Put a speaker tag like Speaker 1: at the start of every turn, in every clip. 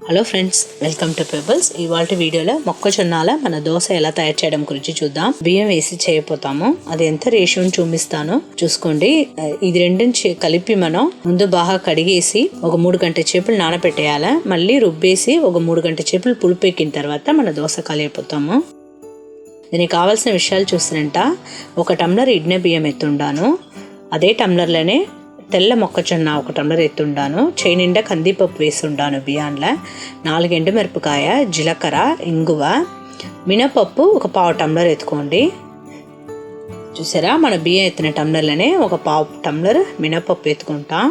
Speaker 1: Hello friends, welcome to pebbles. ఇవాళ వీడియోలో మొక్కజొన్నాల మన దోశ ఎలా తయారు చేయడం గురించి చూద్దాం. బియ్యం వేసి చేయబోతాము. అది ఎంత రేషియోని చూపిస్తాను చూసుకోండి. ఇది రెండింటి కలిపి మనం ముందు బాగా కడిగేసి ఒక 3 గంటల చేపులు నానబెట్టేయాలి. మళ్ళీ రుబ్బేసి ఒక 3 గంటల చేపులు పులిపెక్కిన తర్వాత మన దోశ కలిగిపోతాము. దీనికి కావాల్సిన విషయాలు చూసినంట 1 టంబ్లర్ ఇడ్నే బియ్యం ఎత్తుండాను. అదే టంబ్లర్లోనే తెల్ల మొక్కజొన్న 1 టంబ్లర్ ఎత్తుండాను. చేయి నిండా కందిపప్పు వేసి ఉండాను బియ్యంలో. 4 ఎండుమిరపకాయ, జీలకర్ర, ఇంగువ, మినపప్పు 1/4 టంబ్లర్ ఎత్తుకోండి. చూసారా, మన బియ్యం ఎత్తిన టంబ్లర్లోనే 1/4 టంబ్లర్ మినపప్పు ఎత్తుకుంటా.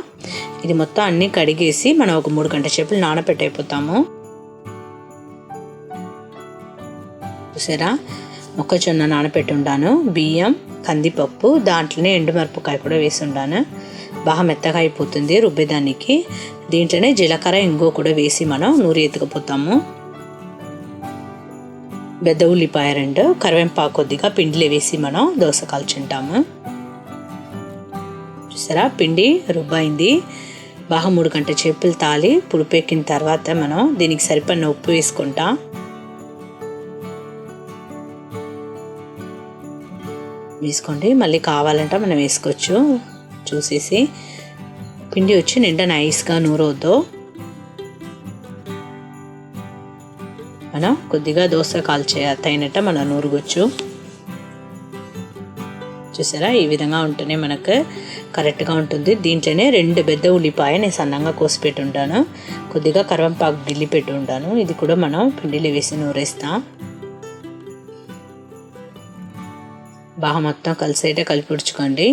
Speaker 1: ఇది మొత్తం అన్నీ కడిగేసి మనం ఒక 3 గంటల సేపు నానబెట్టయిపోతాము. చూసారా, మొక్కజొన్న నానబెట్టి ఉండాను, బియ్యం, కందిపప్పు, దాంట్లోనే ఎండుమిరపకాయ కూడా వేసి ఉండాను. బాగా మెత్తగా అయిపోతుంది రుబ్బేదానికి. దీంట్లోనే జీలకర్ర, ఇంగువ కూడా వేసి మనం నూరి ఎత్తుకుపోతాము. పెద్ద ఉల్లిపాయ 2, కరివేపాకు కొద్దిగా పిండిలో వేసి మనం దోశ కాల్చుంటాము. చూసారా, పిండి రుబ్బైంది. బాగా 3 గంటల చేపులు తాలి పులిపెక్కిన తర్వాత మనం దీనికి సరిపడిన ఉప్పు వేసుకుంటాం. వేసుకోండి, మళ్ళీ కావాలంటే మనం వేసుకోవచ్చు చూసేసి. పిండి వచ్చి నిండా నైస్గా నూరవద్దు. మనం కొద్దిగా దోశ కాల్చే తగినట్టు మనం నూరుకోవచ్చు. చూసారా, ఈ విధంగా ఉంటేనే మనకు కరెక్ట్గా ఉంటుంది. దీంట్లోనే 2 పెద్ద ఉల్లిపాయ నేను సన్నంగా కోసి పెట్టి ఉంటాను. కొద్దిగా కరివేపాకు గిల్లి పెట్టి ఉంటాను. ఇది కూడా మనం పిండిలో వేసి నూరేస్తాం. బాగా మొత్తం కలిసేటే కలిపిడ్చుకోండి.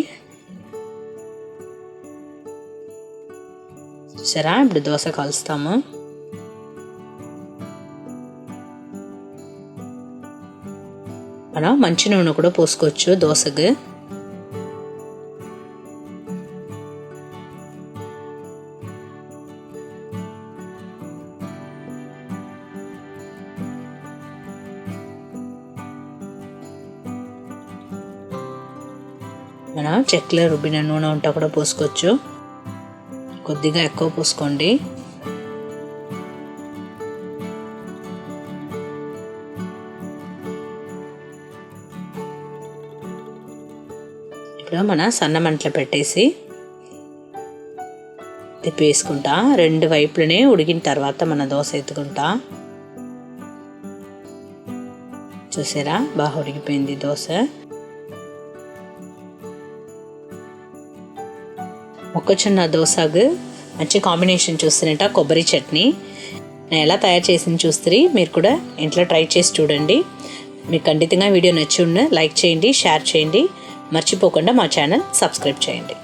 Speaker 1: సరే, ఇప్పుడు దోశ కాలుస్తాము. మనం మంచి నూనె కూడా పోసుకోవచ్చు దోశకి. మనం చెక్కలో రుబ్బిన నూనె ఉంటే కూడా పోసుకోవచ్చు. కొద్దిగా ఎక్కువ పోసుకోండి. ఇప్పుడు మన సన్న మంటలో పెట్టేసి తిప్పి వేసుకుంటా. 2 వైపులనే ఉడికిన తర్వాత మన దోశ ఎత్తుకుంటా. చూసారా, బాగా ఉడికిపోయింది దోశ. మొక్కజొన్న దోశకు మంచి కాంబినేషన్ చూస్తున్నట్ట కొబ్బరి చట్నీ. నేను ఎలా తయారు చేసింది చూస్తే మీరు కూడా ఇంట్లో ట్రై చేసి చూడండి. మీకు ఖండితంగా వీడియో నచ్చి ఉన్న లైక్ చేయండి, షేర్ చేయండి. మర్చిపోకుండా మా ఛానల్ సబ్స్క్రైబ్ చేయండి.